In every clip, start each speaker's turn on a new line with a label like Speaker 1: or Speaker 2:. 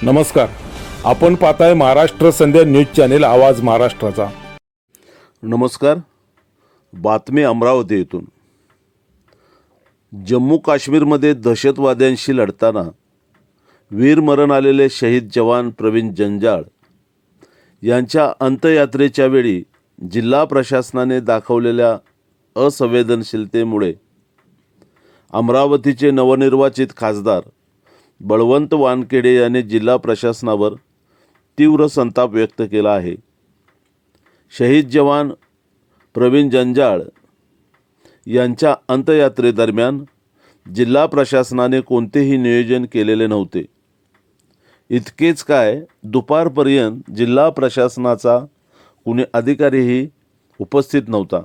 Speaker 1: नमस्कार, आपण पाहताय महाराष्ट्र संध्या न्यूज चॅनेल आवाज महाराष्ट्राचा।
Speaker 2: नमस्कार। बातमी अमरावती येथून। जम्मू काश्मीरमध्ये दहशतवाद्यांशी लढताना वीरमरण आलेले शहीद जवान प्रवीण जंजाळ यांच्या अंत्ययात्रेच्या वेळी जिल्हा प्रशासनाने दाखवलेल्या असंवेदनशीलतेमुळे अमरावतीचे नवनिर्वाचित खासदार बळवंत वानखेडे यांनी जिल्हा प्रशासनावर तीव्र संताप व्यक्त केला आहे। शहीद जवान प्रवीण जंजाळ यांच्या अंत्ययात्रेदरम्यान जिल्हा प्रशासनाने कोणतेही नियोजन केलेले नव्हते। इतकेच काय, दुपारपर्यंत जिल्हा प्रशासनाचा कुणी अधिकारीही उपस्थित नव्हता।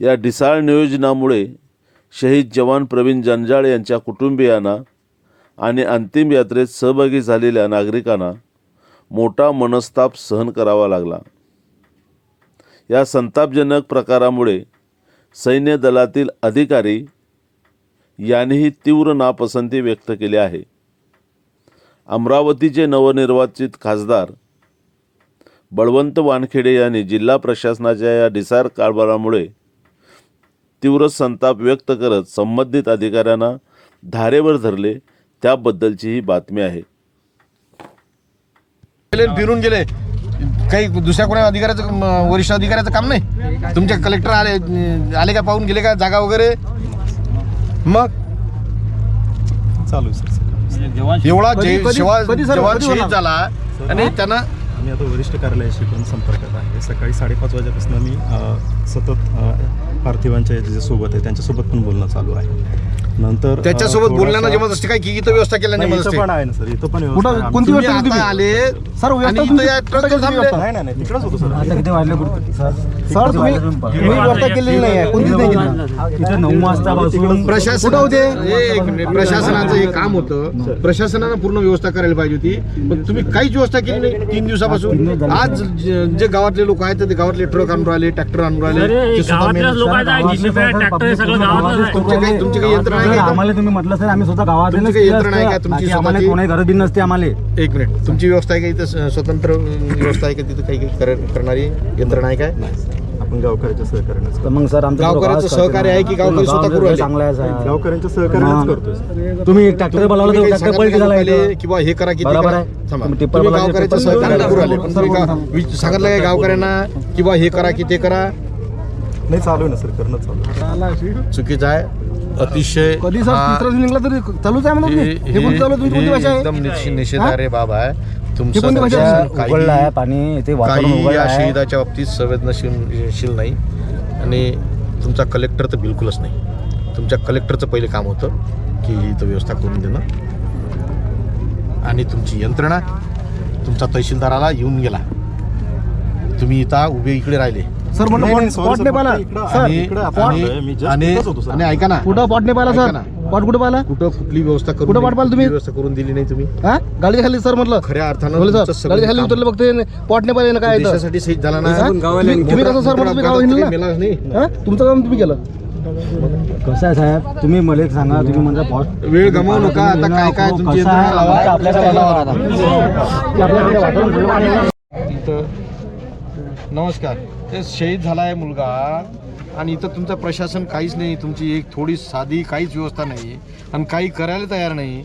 Speaker 2: या ढिसाळ नियोजनामुळे शहीद जवान प्रवीण जंजाळ यांच्या कुटुंबियांना आणि अंतिम यात्रेत सहभागी झालेल्या नागरिकांना मोठा मनस्ताप सहन करावा लागला। या संतापजनक प्रकारामुळे सैन्य दलातील अधिकारी यांनीही तीव्र नापसंती व्यक्त केली आहे। अमरावतीचे नवनिर्वाचित खासदार बळवंत वानखेडे यांनी जिल्हा प्रशासनाच्या या ढिसाळ कारभारामुळे तीव्र संताप व्यक्त करत संबंधित अधिकाऱ्यांना धारेवर धरले, त्याबद्दलची ही बातमी आहे।
Speaker 3: फिरून गेले, काही दुसऱ्या कोणा अधिकाऱ्याचं, वरिष्ठ अधिकाऱ्याचं काम नाही। तुमचे कलेक्टर आले का, पाहून गेले का जागा वगैरे? मग
Speaker 4: चालू सर
Speaker 3: एवढा जवान शहीद झाला आणि त्यांना
Speaker 4: आम्ही आता वरिष्ठ कार्यालयाशी पण संपर्कात आहे। सकाळी 5:30 वाजेपासून मी सतत पार्थिवांच्या जे सोबत आहे त्यांच्यासोबत पण बोलणं चालू आहे। नंतर
Speaker 3: त्याच्यासोबत बोलण्याला जमत असते काय की इथं व्यवस्था केल्या नाही असते
Speaker 4: पण आहे ना सर, इथं पण
Speaker 3: कोणती व्यवस्था आले सर? आणि इथं या ट्रकवर थांबले
Speaker 4: नाही तिकडेच होतो सर।
Speaker 5: आता किती वाजले सर? तुम्ही व्यवस्था केलेली नाही आहे, कोणतीच नाही केली। इथं 9 वाजतापासून
Speaker 3: प्रशासन होते, प्रशासनाचं हे काम होतं। प्रशासनानं पूर्ण व्यवस्था करायला पाहिजे होती, पण तुम्ही काहीच व्यवस्था केली नाही 3 दिवसापासून। आज जे गावातले लोक आहेत ते गावातले ट्रक आणून राहिले, ट्रॅक्टर आणून राहिले। तुमची काही यंत्रणा आहे का?
Speaker 5: आम्हाला तुम्ही म्हटलं सर, आम्ही स्वतः गावात
Speaker 3: यंत्रणा आहे का तुमची?
Speaker 5: आम्हाला कोणाही गरज नसते आम्हाला।
Speaker 3: एक मिनिट, तुमची व्यवस्था आहे का इथं? स्वतंत्र व्यवस्था आहे का तिथं? काही करणारी यंत्रणा आहे काय?
Speaker 4: आपण गावकऱ्यांच्या सहकार्यानेच
Speaker 5: तर मग सर आमचं
Speaker 3: गावकऱ्यांचं सहकार्य आहे की गावकरी स्वतः करू राहिले?
Speaker 5: चांगलं आहे सर,
Speaker 4: गावकऱ्यांच्या सहकार्यानेच करतोय।
Speaker 5: तुम्ही ट्रॅक्टर बोलावलं तर ट्रॅक्टर पलटी झाला
Speaker 3: किंवा हे करा किती
Speaker 5: बरोबर
Speaker 3: करा,
Speaker 5: आहे।
Speaker 3: थांबा।
Speaker 5: तुम्ही
Speaker 3: तुम्ही गावकऱ्यांचं सहकार्य करू राहिले, पण तुम्ही सांगितलं काय गावकऱ्यांना किंवा हे करा की ते करा?
Speaker 4: नाही, चालू आहे ना सर, करणं चालू आहे।
Speaker 3: चुकीचं आहे अतिशय।
Speaker 5: कधी सर तिसरा निघला तरी चालूच आहे म्हणून हे कोणती चालू तुम्ही कोणती भाषा आहे?
Speaker 3: एकदम निषेधार्ह बाब आहे
Speaker 5: कोणती भाषा आहे? उघडला आहे पाणी, ते वातावरण
Speaker 3: काही
Speaker 5: उघडलं
Speaker 3: या
Speaker 5: आहे।
Speaker 3: शहीदाच्या बाबतीत संवेदनशील नाही आणि तुमचा कलेक्टर तर बिलकुलच नाही। तुमच्या कलेक्टरचं पहिले काम होतं की इथं व्यवस्था करून देणं, आणि तुमची यंत्रणा, तुमचा तहसीलदार आला, येऊन गेला, तुम्ही इथं उभे इकडे राहिले
Speaker 5: सर म्हणून पॉट नाही पाहिला सर,
Speaker 3: आणि ऐका ना,
Speaker 5: कुठं पॉट नाही पाहिला सर? पॉट कुठं पाहिला?
Speaker 3: कुठं कुठली व्यवस्था करून
Speaker 5: कुठं पाठवाल तुम्ही?
Speaker 3: व्यवस्था करून दिली नाही तुम्ही?
Speaker 5: हा, गाडीच्या खाली सर म्हटलं
Speaker 3: खऱ्या अर्थानं
Speaker 5: बोले
Speaker 3: तुमचं
Speaker 5: सर,
Speaker 3: सगळं
Speaker 5: गाडीच्या खाली
Speaker 3: काम
Speaker 5: उतरलं फक्त पॉट नाही पाहिलं काय इथं?
Speaker 3: देशासाठी शहीद झाला ना।
Speaker 5: तुम्ही कसं सर म्हणलं, तुम्ही गाव हिंडला
Speaker 3: नाही?
Speaker 5: हा, तुमचं काम तुम्ही केलं कसं आहे साहेब? तुम्ही मला एक सांगा, तुम्ही म्हणजे पॉट
Speaker 3: वेळ गमावू नका आता। काय काय तुमची यंत्रणा लावा,
Speaker 5: आपल्याकडे वातावरण।
Speaker 3: नमस्कार। ते शहीद झाला आहे मुलगा आणि इथं तुमचं प्रशासन काहीच नाही, तुमची एक थोडी साधी काहीच व्यवस्था नाही आणि काही करायला तयार नाही।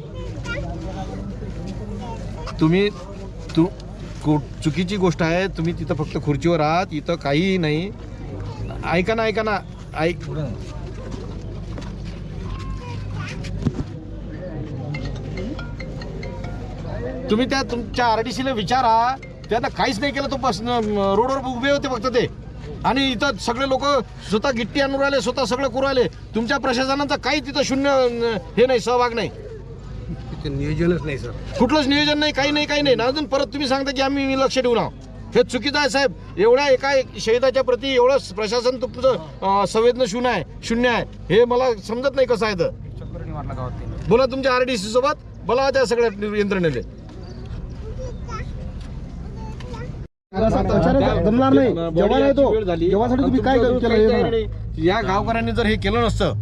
Speaker 3: तुम्ही चुकीची गोष्ट आहे, तुम्ही तिथं फक्त खुर्चीवर आहात, इथं काहीही नाही। ऐका ना, ऐक, तुम्ही त्या तुमच्या RDC ला विचारा, त्यांना काहीच नाही केलं। तो बस रोडवर उभे होते फक्त ते, आणि इथं सगळे लोक स्वतः गिट्टी आणून राहिले, स्वतः सगळं करू राहिले। तुमच्या प्रशासनाचा काही तिथं शून्य हे नाही, सहभाग नाही, नियोजनच नाही सर, कुठलंच नियोजन नाही, काही नाही। अजून परत तुम्ही सांगता की आम्ही लक्ष ठेवू ना, हे चुकीचं आहे साहेब। एवढ्या एका शहीदाच्या प्रती एवढं प्रशासन तुमचं संवेदनशील शून्य आहे, हे मला समजत नाही कसं आहे तर। बोला तुमच्या RDC सोबत, बोला त्या सगळ्या यंत्रणेले।
Speaker 5: जमणार नाही, जेव्हा नाही तो जेव्हासाठी तुम्ही काय केलं?
Speaker 3: या गावकऱ्यांनी जर हे केलं नसतं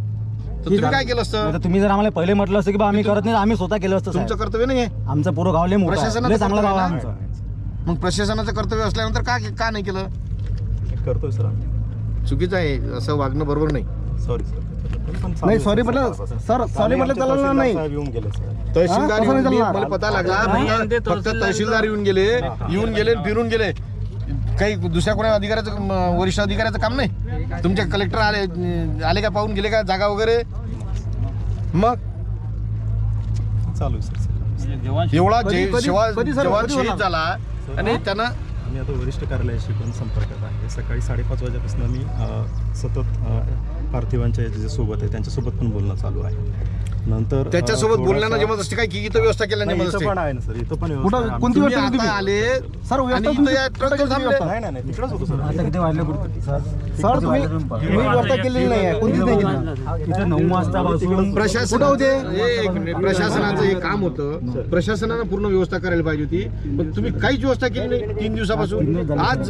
Speaker 3: तर तुम्ही काय केलं असतं?
Speaker 5: आता तुम्ही जर आम्हाला पहिले म्हटलं असतं की बा आम्ही करत नाही, आम्ही स्वतः केलं असतं
Speaker 3: तुमचं
Speaker 5: साहेब.
Speaker 3: कर्तव्य नाही
Speaker 5: आमचं पुरं गाव लय मोठं आहे.
Speaker 3: प्रशासनाचं
Speaker 5: लय चांगलं गाव आहे
Speaker 3: कर्तव्य
Speaker 5: आमचं.
Speaker 3: मग प्रशासनाचं कर्तव्य असल्यानंतर का नाही केलं?
Speaker 4: करतोय सर आम्ही.
Speaker 3: चुकीचं आहे, असं वागणं बरोबर नाही.
Speaker 4: Sorry sir.
Speaker 5: नाही, sorry म्हटलं, सर, sorry म्हटलं चालणार नाही.
Speaker 4: येऊन गेले सर.
Speaker 3: तहसीलदार
Speaker 5: कसं नाही
Speaker 3: येऊन
Speaker 5: चालणार?
Speaker 3: मला पता लागला फक्त तहसीलदार येऊन गेले आणि फिरून गेले. काही दुसऱ्या कोणा अधिकाऱ्याचं वरिष्ठ अधिकाऱ्याचं काम नाही. तुमचे कलेक्टर आले का पाहून गेले का जागा वगैरे? मग
Speaker 4: चालू आहे सर.
Speaker 3: एवढा
Speaker 5: कधी सर,
Speaker 3: जवान
Speaker 5: कधी
Speaker 3: शहीद
Speaker 5: होणार?
Speaker 3: झाला आणि त्यांना
Speaker 4: आम्ही आता वरिष्ठ कार्यालयाशी पण संपर्कात आहे. सकाळी 5:30 वाजेपासून मी सतत पार्थिवांच्या जे सोबत आहे त्यांच्यासोबत पण बोलणं चालू आहे. नंतर
Speaker 3: त्याच्यासोबत
Speaker 4: थोडासा-
Speaker 3: बोलण्यानं जमत असते काय की इथं व्यवस्था केल्याने
Speaker 4: नाही,
Speaker 3: जमत
Speaker 4: इथं
Speaker 3: असते.
Speaker 4: पण आहे ना सर. इथं पण व्यवस्था
Speaker 5: कुठं
Speaker 4: आहे.
Speaker 5: कोणती
Speaker 3: तुम्ही
Speaker 5: व्यवस्था
Speaker 3: आता
Speaker 5: तुम्ही?
Speaker 3: आले
Speaker 5: सर,
Speaker 3: आणि
Speaker 5: व्यवस्था
Speaker 3: इथं या
Speaker 5: तुमची-
Speaker 3: ट्रकवर थांबले.
Speaker 4: नाही तिकडंच होतो सर.
Speaker 5: आता किती वाजले सर, तुम्ही व्यवस्था केलेली नाही आहे, कोणतीच नाही केली. इथं 9 वाजतापासून
Speaker 3: प्रशासन
Speaker 5: कुठं होते?
Speaker 3: एक मिनिट, प्रशासनाचं हे काम होतं. प्रशासनानं पूर्ण व्यवस्था करायला पाहिजे होती, पण तुम्ही काहीच व्यवस्था केली नाही 3 दिवसापासून. आज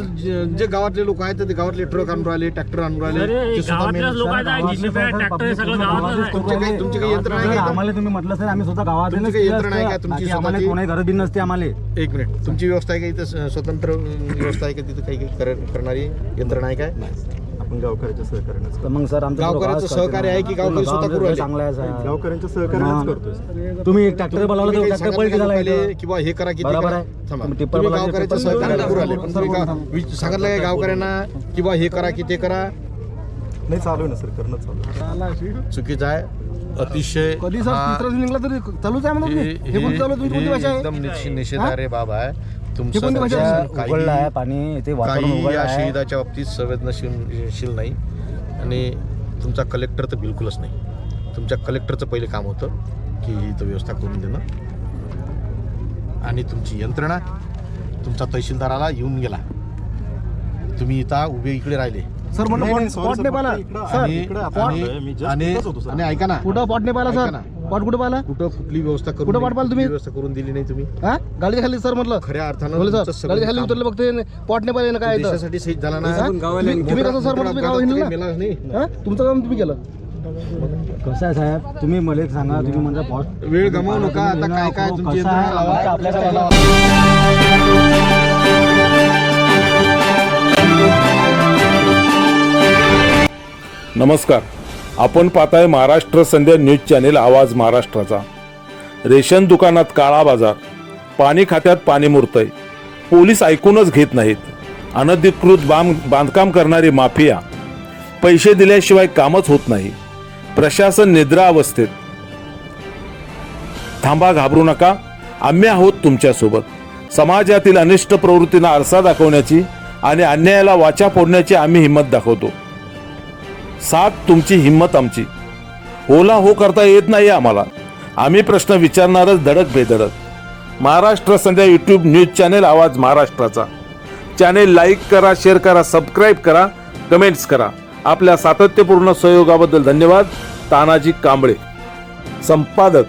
Speaker 3: जे गावातले लोक आहेत ते गावातले ट्रक आणून राहिले, ट्रॅक्टर आणून राहिले. ते स्वतः
Speaker 6: गावातल्याच लोकांचा ट्रॅक्टर सगळं गावातलं
Speaker 3: तुमची काही यंत्रणा आहे का?
Speaker 5: आम्हाला तुम्ही म्हटलं सर, आम्ही स्वतः गावात
Speaker 3: तुमची काही यंत्रणा आहे का? तुमची
Speaker 5: आम्हाला
Speaker 3: स्वतःची?
Speaker 5: कोणाही गरज बी नसते आम्हाला.
Speaker 3: एक मिनिट, तुमची व्यवस्था आहे का इथं? स्वतंत्र व्यवस्था आहे का तिथं? काही करणारी यंत्रणा आहे काय?
Speaker 4: आपण गावकऱ्याच्या सहकार्यानेच
Speaker 5: तर मग सर आमचं
Speaker 3: गावकऱ्याचं सहकार्य आहे की गावकरी स्वतः करू राहिले?
Speaker 5: चांगलं आहे साहेब.
Speaker 4: गावकऱ्यांच्या सहकार्यानेच करतोय सर.
Speaker 5: तुम्ही ट्रॅक्टर बोलावलं
Speaker 3: तुम्ही
Speaker 5: तर
Speaker 3: काही
Speaker 5: ट्रॅक्टर
Speaker 3: सांगत
Speaker 5: पलटी
Speaker 3: नाही
Speaker 5: झाला
Speaker 3: का
Speaker 5: इथं.
Speaker 3: पहिले की बा हे करा की ते
Speaker 5: बरोबर
Speaker 3: करा?
Speaker 5: आहे.
Speaker 3: थांबा.
Speaker 5: तुम्ही टिप्पर
Speaker 3: तुम्ही
Speaker 5: बोलायचे,
Speaker 3: गावकऱ्याचं
Speaker 5: टिप्पर
Speaker 3: सहकार्याने करू राहिले,
Speaker 5: सर,
Speaker 3: पण तुम्ही
Speaker 5: सर,
Speaker 3: सांगितलं काय गावकऱ्यांना की बा हे करा की ते करा?
Speaker 4: नाही चालू आहे ना सर. करणं चालू आहे.
Speaker 3: चुकीचं आहे, अतिशय.
Speaker 5: कधी सर
Speaker 3: हा-
Speaker 5: तिसरा निघला तरी चालूच आहे म्हणून
Speaker 3: हे-
Speaker 5: हे कोणती चालू, तुमची कोणती भाषा आहे?
Speaker 3: एकदम निषेधार्ह बाब आहे.
Speaker 5: हे
Speaker 3: तुमचं
Speaker 5: कोणती भाषा आहे?
Speaker 3: दर्शन
Speaker 5: उघडलं आहे
Speaker 3: काही
Speaker 5: पाणी, ते वातावरण
Speaker 3: काही
Speaker 5: उघडलं
Speaker 3: या
Speaker 5: आहे.
Speaker 3: शहीदाच्या बाबतीत संवेदनशील नाही. आणि तुमचा कलेक्टर तर बिलकुलच नाही. तुमच्या कलेक्टरचं पहिले काम होतं की इथं व्यवस्था करून देणं, आणि तुमची यंत्रणा, तुमचा तहसीलदाराला येऊन गेला, तुम्ही इथं उभे इकडे राहिले.
Speaker 5: सर
Speaker 4: नाही,
Speaker 5: म्हटलं
Speaker 4: नाही, sorry
Speaker 5: पॉट
Speaker 4: सर,
Speaker 5: नाही पाहिला
Speaker 4: फक्त इकडं
Speaker 5: सर.
Speaker 3: आणि
Speaker 4: इकडं आता
Speaker 3: आणि-
Speaker 4: आलोय. मी just
Speaker 3: आणि
Speaker 4: इथंच होतो सर.
Speaker 3: आणि ऐका ना,
Speaker 5: कुठं पॉट नाही पाहिला
Speaker 3: ऐका
Speaker 5: सर?
Speaker 3: ना.
Speaker 5: पॉट कुठं पाहिला?
Speaker 3: कुठं कुठली व्यवस्था करून
Speaker 5: कुठं पाठ पाहिलं तुम्ही?
Speaker 3: व्यवस्था करून दिली नाही तुम्ही.
Speaker 5: हा, गाडीच्या खाली सर म्हटलं.
Speaker 3: खऱ्या अर्थानं
Speaker 5: बोले
Speaker 3: तुमचं
Speaker 5: सर,
Speaker 3: सगळं
Speaker 5: गाडीच्या खाली
Speaker 3: काम
Speaker 5: उतरलं बघते पॉट नाही पाहिजे ना काय इथं?
Speaker 3: देशासाठी शहीद झाला ना.
Speaker 5: हा? तुम्ही कसं सर म्हणलं, तुम्ही गाव हिंडलं ना?
Speaker 3: मेलाच नाही.
Speaker 5: हा? तुमचं काम तुम्ही केलं. कसं आहे साहेब, तुम्ही मला एक सांगा, तुम्ही म्हणजे पॉट
Speaker 3: वेळ गमावू नका. आता काय काय तुमची
Speaker 5: कसं आहे,
Speaker 3: यंत्रणा लावा.
Speaker 5: आमच्या आपल्याकडे लावा.
Speaker 1: नमस्कार. आपण पाहताय महाराष्ट्र संध्या न्यूज चॅनेल आवाज महाराष्ट्राचा. रेशन दुकानात काळा बाजार, पाणी खात्यात पाणी मुरतंय, पोलीस ऐकूनच घेत नाहीत, अनधिकृत बांधकाम करणारी माफिया, पैसे दिल्याशिवाय कामच होत नाही, प्रशासन निद्रा अवस्थेत. थांबा, घाबरू नका, आम्ही आहोत तुमच्यासोबत. समाजातील अनिष्ट प्रवृत्तींना आरसा दाखवण्याची आणि अन्यायाला वाचा फोडण्याची आम्ही हिंमत दाखवतो. साथ तुमची, हिंमत आमची. होला हो करता येत नाही आम्हाला. आम्ही प्रश्न विचारणारच धडक बेधडक. महाराष्ट्र संध्या यूट्यूब न्यूज चॅनेल आवाज महाराष्ट्राचा. चॅनेल लाईक करा, शेअर करा, सबस्क्राईब करा, कमेंट्स करा. आपल्या सातत्यपूर्ण सहयोगाबद्दल धन्यवाद. तानाजी कांबळे, संपादक